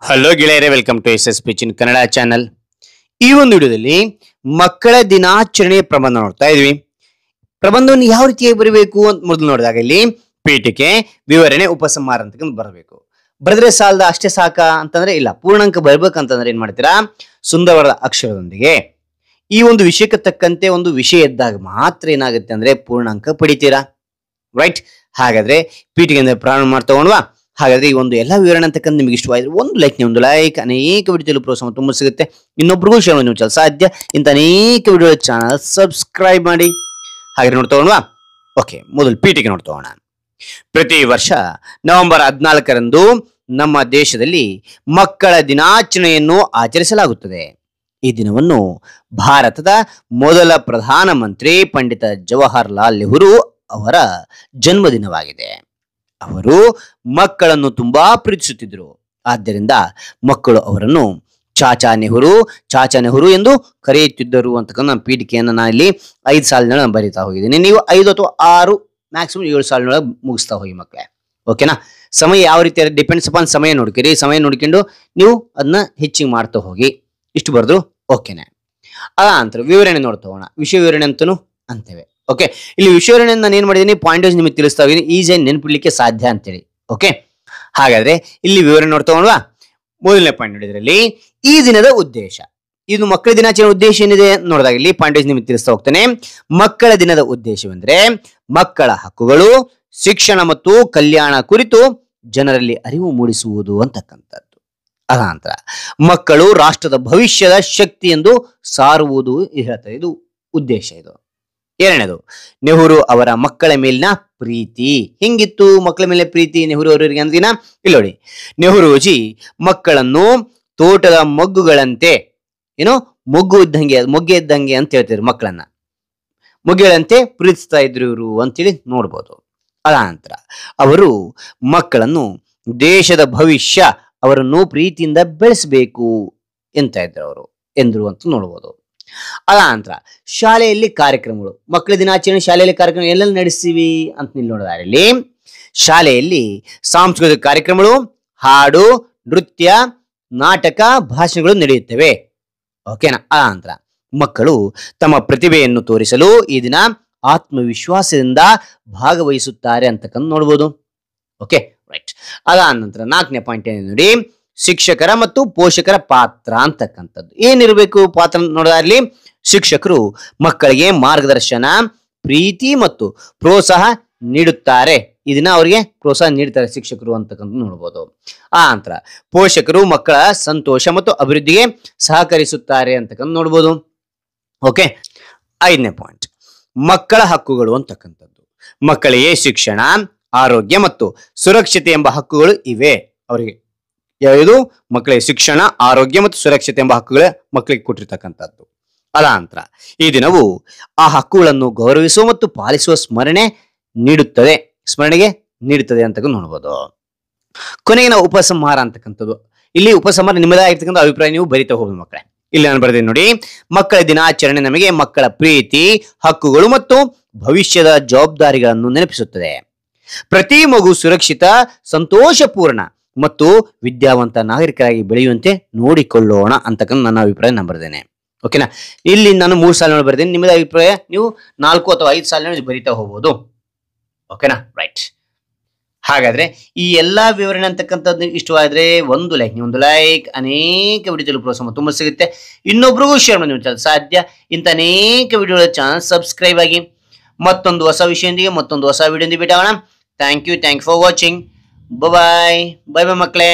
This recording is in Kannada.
ಹಲೋ ಗೆಳೆಯರೆ, welcome to S speech in Kannada channel. ಈ ಒಂದು ವಿಡಿಯೋದಲ್ಲಿ ಮಕ್ಕಳ ದಿನಾಚರಣೆಯ ಪ್ರಬಂಧ ನೋಡ್ತಾ ಇದ್ವಿ. ಪ್ರಬಂಧವನ್ನು ಯಾವ ರೀತಿಯಾಗಿ ಬರಬೇಕು ಅಂತ ಮೊದಲು ನೋಡಿದಾಗ ಇಲ್ಲಿ ಪೀಠಿಕೆ, ವಿವರಣೆ, ಉಪಸಂಹಾರ ಅಂತ ಬರಬೇಕು. ಬರೆದ್ರೆ ಸಾಲದ ಅಷ್ಟೇ ಸಾಕ ಅಂತಂದ್ರೆ ಇಲ್ಲ, ಪೂರ್ಣಾಂಕ ಬರ್ಬೇಕಂತಂದ್ರೆ ಏನ್ ಮಾಡ್ತೀರಾ, ಸುಂದರವಾದ ಅಕ್ಷರದೊಂದಿಗೆ ಈ ಒಂದು ವಿಷಯಕ್ಕೆ ತಕ್ಕಂತೆ ಒಂದು ವಿಷಯ ಇದ್ದಾಗ ಮಾತ್ರ ಏನಾಗುತ್ತೆ ಅಂದ್ರೆ ಪೂರ್ಣಾಂಕ ಪಡಿತೀರಾ. ರೈಟ್? ಹಾಗಾದ್ರೆ ಪೀಠಿಕೆಯಿಂದ ಪ್ರಾರಂಭ ಮಾಡ್ತಾ ಹೋಗೋಣವಾ? ಹಾಗಾದ್ರೆ ಈ ಒಂದು ಎಲ್ಲ ವಿವರಣೆ ಅಂತಕ್ಕಂಥ ನಿಮಗೆ ಇಷ್ಟವಾದ್ರೆ ಒಂದು ಲೈಕ್ ಅನೇಕ ವಿಡಿಯೋದಲ್ಲಿ ಪ್ರೋತ್ಸಾಹ ತುಂಬ ಸಿಗುತ್ತೆ. ಇನ್ನೊಬ್ರಿಗೂ ಶೇರ್ ಮಾಡಿ ನೀವು ಸಾಧ್ಯ. ಇಂಥ ಅನೇಕ ವಿಡಿಯೋ ಚಾನಲ್ ಸಬ್ಸ್ಕ್ರೈಬ್ ಮಾಡಿ. ಹಾಗೆ ನೋಡ್ತಾ ಹೋಗೋಣವಾ? ಓಕೆ, ಮೊದಲು ಪೀಠಿಕೆ ನೋಡ್ತಾ ಹೋಗೋಣ. ಪ್ರತಿ ವರ್ಷ ನವೆಂಬರ್ 14ರಂದು ನಮ್ಮ ದೇಶದಲ್ಲಿ ಮಕ್ಕಳ ದಿನಾಚರಣೆಯನ್ನು ಆಚರಿಸಲಾಗುತ್ತದೆ. ಈ ದಿನವನ್ನು ಭಾರತದ ಮೊದಲ ಪ್ರಧಾನಮಂತ್ರಿ ಪಂಡಿತ ಜವಾಹರ್ಲಾಲ್ ನೆಹರು ಅವರ ಜನ್ಮದಿನವಾಗಿದೆ. ಅವರು ಮಕ್ಕಳನ್ನು ತುಂಬಾ ಪ್ರೀತಿಸುತ್ತಿದ್ದರು. ಆದ್ದರಿಂದ ಮಕ್ಕಳು ಅವರನ್ನು ಚಾಚಾ ನೆಹರು ಎಂದು ಕರೆಯುತ್ತಿದ್ದರು ಅಂತಕ್ಕಂಥ ಪೀಠಿಕೆಯನ್ನು ನಾನು ಇಲ್ಲಿ 5 ಸಾಲಿನೊಳಗೆ ಬರೀತಾ ಹೋಗಿದ್ದೀನಿ. ನೀವು 5 ಅಥವಾ 6 ಮ್ಯಾಕ್ಸಿಮಮ್ 7 ಸಾಲಿನೊಳಗೆ ಮುಗಿಸ್ತಾ ಹೋಗಿ ಮಕ್ಕಳೇ. ಓಕೆನಾ? ಸಮಯ ಯಾವ ರೀತಿ ಡಿಪೆಂಡ್ಸ್ ಅಪಾನ್ ಸಮಯ ನೋಡ್ಕಿರಿ. ಸಮಯ ನೋಡ್ಕೊಂಡು ನೀವು ಅದನ್ನ ಹೆಚ್ಚಿಗೆ ಮಾಡ್ತಾ ಹೋಗಿ. ಇಷ್ಟು ಬರೆದ್ರು ಓಕೆನೆ. ಅದ ನಂತರ ವಿವರಣೆ ನೋಡ್ತಾ ಹೋಗೋಣ. ವಿಷಯ ವಿವರಣೆ ಅಂತನೂ ಅಂತೇವೆ. ಓಕೆ, ಇಲ್ಲಿ ವಿಷಯ ವಿವರಣೆ ನಾನು ಏನ್ ಮಾಡಿದೀನಿ, ಪಾಯಿಂಟೇಜ್ ನಿಮಗೆ ತಿಳಿಸ್ತಾ ಹೋಗಿದ್ದೀನಿ, ಈಸಿಯಾಗಿ ನೆನಪಿಡ್ಲಿಕ್ಕೆ ಸಾಧ್ಯ ಅಂತೇಳಿ. ಓಕೆ, ಹಾಗಾದ್ರೆ ಇಲ್ಲಿ ವಿವರಣೆ ನೋಡ್ತಾ ಹೋಗೋಣ. ಮೊದಲನೇ ಪಾಯಿಂಟ್ ನೋಡಿದ್ರಲ್ಲಿ ಈ ದಿನದ ಉದ್ದೇಶ. ಇದು ಮಕ್ಕಳ ದಿನಾಚರಣೆ ಉದ್ದೇಶ ಏನಿದೆ ನೋಡಿದಾಗ ಇಲ್ಲಿ ಪಾಯಿಂಟೇಜ್ ನಿಮಗೆ ತಿಳಿಸ್ತಾ ಹೋಗ್ತೇನೆ. ಮಕ್ಕಳ ದಿನದ ಉದ್ದೇಶವೆಂದ್ರೆ ಮಕ್ಕಳ ಹಕ್ಕುಗಳು, ಶಿಕ್ಷಣ ಮತ್ತು ಕಲ್ಯಾಣ ಕುರಿತು ಜನರಲ್ಲಿ ಅರಿವು ಮೂಡಿಸುವುದು ಅಂತಕ್ಕಂಥದ್ದು. ಅದ ನಂತರ ಮಕ್ಕಳು ರಾಷ್ಟ್ರದ ಭವಿಷ್ಯದ ಶಕ್ತಿ ಎಂದು ಸಾರುವುದು ಹೇಳ್ತಾರೆ. ಇದು ಉದ್ದೇಶ. ಇದು ಎರಡನೇದು, ನೆಹರು ಅವರ ಮಕ್ಕಳ ಮೇಲಿನ ಪ್ರೀತಿ. ಹೆಂಗಿತ್ತು ಮಕ್ಕಳ ಮೇಲೆ ಪ್ರೀತಿ ನೆಹರು ಅವರಿಗೆ ಅಂದಿನ? ಇಲ್ಲಿ ನೋಡಿ, ನೆಹರೂಜಿ ಮಕ್ಕಳನ್ನು ತೋಟದ ಮೊಗ್ಗುಗಳಂತೆ, ಏನೋ ಮೊಗ್ಗೆ ಇದ್ದಂಗೆ ಅಂತ ಹೇಳ್ತಿದ್ರು. ಮಕ್ಕಳನ್ನ ಮೊಗ್ಗುಗಳಂತೆ ಪ್ರೀತಿಸ್ತಾ ಇದ್ರು ಇವರು ಅಂತೇಳಿ ನೋಡ್ಬೋದು. ಅದ ನಂತರ ಅವರು ಮಕ್ಕಳನ್ನು ದೇಶದ ಭವಿಷ್ಯ, ಅವರನ್ನು ಪ್ರೀತಿಯಿಂದ ಬೆಳೆಸಬೇಕು ಎಂತ ಇದ್ರು ಅವರು ಎಂದ್ರು ಅಂತ ನೋಡ್ಬೋದು. ಅದ ನಂತರ ಶಾಲೆಯಲ್ಲಿ ಕಾರ್ಯಕ್ರಮಗಳು. ಮಕ್ಕಳ ದಿನಾಚರಣೆ ಶಾಲೆಯಲ್ಲಿ ಕಾರ್ಯಕ್ರಮ ಎಲ್ಲೆಲ್ಲಿ ನಡೆಸ್ತೀವಿ ಅಂತ ನೀವು ನೋಡಿದಾರೆ ಇಲ್ಲಿ ಶಾಲೆಯಲ್ಲಿ ಸಾಂಸ್ಕೃತಿಕ ಕಾರ್ಯಕ್ರಮಗಳು, ಹಾಡು, ನೃತ್ಯ, ನಾಟಕ, ಭಾಷಣಗಳು ನಡೆಯುತ್ತವೆ. ಓಕೆನಾ? ಆ ನಂತರ ಮಕ್ಕಳು ತಮ್ಮ ಪ್ರತಿಭೆಯನ್ನು ತೋರಿಸಲು ಈ ದಿನ ಆತ್ಮವಿಶ್ವಾಸದಿಂದ ಭಾಗವಹಿಸುತ್ತಾರೆ ಅಂತಕ್ಕಂಥ ನೋಡ್ಬೋದು. Okay, right. ಅದ ನಂತರ 4ನೇ ಪಾಯಿಂಟ್ ಏನಿದೆ ನೋಡಿ, ಶಿಕ್ಷಕರ ಮತ್ತು ಪೋಷಕರ ಪಾತ್ರ ಅಂತಕ್ಕಂಥದ್ದು. ಏನಿರಬೇಕು ಪಾತ್ರ ನೋಡೋದಾಗ್ಲಿ, ಶಿಕ್ಷಕರು ಮಕ್ಕಳಿಗೆ ಮಾರ್ಗದರ್ಶನ, ಪ್ರೀತಿ ಮತ್ತು ಪ್ರೋತ್ಸಾಹ ನೀಡುತ್ತಾರೆ. ಈ ದಿನ ಅವರಿಗೆ ಪ್ರೋತ್ಸಾಹ ನೀಡ್ತಾರೆ ಶಿಕ್ಷಕರು ಅಂತಕ್ಕಂಥ ನೋಡ್ಬೋದು. ಆ ನಂತರ ಪೋಷಕರು ಮಕ್ಕಳ ಸಂತೋಷ ಮತ್ತು ಅಭಿವೃದ್ಧಿಗೆ ಸಹಕರಿಸುತ್ತಾರೆ ಅಂತಕ್ಕಂಥ ನೋಡ್ಬೋದು. ಓಕೆ, 5ನೇ ಪಾಯಿಂಟ್ ಮಕ್ಕಳ ಹಕ್ಕುಗಳು ಅಂತಕ್ಕಂಥದ್ದು. ಮಕ್ಕಳಿಗೆ ಶಿಕ್ಷಣ, ಆರೋಗ್ಯ ಮತ್ತು ಸುರಕ್ಷತೆ ಎಂಬ ಹಕ್ಕುಗಳು ಇವೆ. ಅವರಿಗೆ ಯಾವುದು? ಮಕ್ಕಳಿಗೆ ಶಿಕ್ಷಣ, ಆರೋಗ್ಯ ಮತ್ತು ಸುರಕ್ಷತೆ ಎಂಬ ಹಕ್ಕುಗಳು ಮಕ್ಕಳಿಗೆ ಕೊಟ್ಟಿರ್ತಕ್ಕಂಥದ್ದು. ಅದ ನಂತರ ಈ ದಿನವು ಆ ಹಕ್ಕುಗಳನ್ನು ಗೌರವಿಸುವ ಮತ್ತು ಪಾಲಿಸುವ ಸ್ಮರಣೆಗೆ ನೀಡುತ್ತದೆ ಅಂತ ನೋಡ್ಬೋದು. ಕೊನೆಗೆ ನಾವು ಉಪಸಂಹಾರ ಅಂತಕ್ಕಂಥದ್ದು. ಇಲ್ಲಿ ಉಪಸಂಹಾರ ನಿಮ್ಮದಾಗಿರ್ತಕ್ಕಂಥ ಅಭಿಪ್ರಾಯ ನೀವು ಬರಿತಾ ಹೋಗ್ಬೋದು ಮಕ್ಕಳೇ. ಇಲ್ಲಿ ನಾನು ಬರೆದೇನೆ ನೋಡಿ, ಮಕ್ಕಳ ದಿನಾಚರಣೆ ನಮಗೆ ಮಕ್ಕಳ ಪ್ರೀತಿ, ಹಕ್ಕುಗಳು ಮತ್ತು ಭವಿಷ್ಯದ ಜವಾಬ್ದಾರಿಗಳನ್ನು ನೆನಪಿಸುತ್ತದೆ. ಪ್ರತಿ ಮಗು ಸುರಕ್ಷಿತ, ಸಂತೋಷಪೂರ್ಣ ಮತ್ತು ವಿದ್ಯಾವಂತ ನಾಗರಿಕರಾಗಿ ಬೆಳೆಯುವಂತೆ ನೋಡಿಕೊಳ್ಳೋಣ ಅಂತಕ್ಕಂಥ ನನ್ನ ಅಭಿಪ್ರಾಯ ನಾನು ಬರೆದೇನೆ. ಓಕೆನಾ? ಇಲ್ಲಿ ನಾನು 3 ಸಾಲಿನ ಬರೆದೇನೆ. ನಿಮ್ಮದ ಅಭಿಪ್ರಾಯ ನೀವು 4 ಅಥವಾ 5 ಸಾಲಿನ ಬರಿತಾ ಹೋಗ್ಬೋದು. ಓಕೆನಾ? ರೈಟ್. ಹಾಗಾದ್ರೆ ಈ ಎಲ್ಲಾ ವಿವರಣೆ ಅಂತಕ್ಕಂಥದ್ದು ಇಷ್ಟವಾದ್ರೆ ಒಂದು ಲೈಕ್ ಅನೇಕ ವಿಡಿಯೋದಲ್ಲಿ ಪ್ರೋತ್ಸಾಹ ತುಂಬ ಸಿಗುತ್ತೆ. ಇನ್ನೊಬ್ರಿಗೂ ಶೇರ್ ಮಾಡಿ ನೀವು ಸಾಧ್ಯ. ಇಂಥ ಅನೇಕ ವಿಡಿಯೋಗಳ ಚಾನಲ್ ಸಬ್ಸ್ಕ್ರೈಬ್ ಆಗಿ. ಮತ್ತೊಂದು ಹೊಸ ವಿಷಯದೊಂದಿಗೆ ಮತ್ತೊಂದು ಹೊಸ ವಿಡಿಯೋದೊಂದಿಗೆ ಭೇಟಿ ಆಗೋಣ. Thank you for watching. Bye ಮಕ್ಕಳೇ.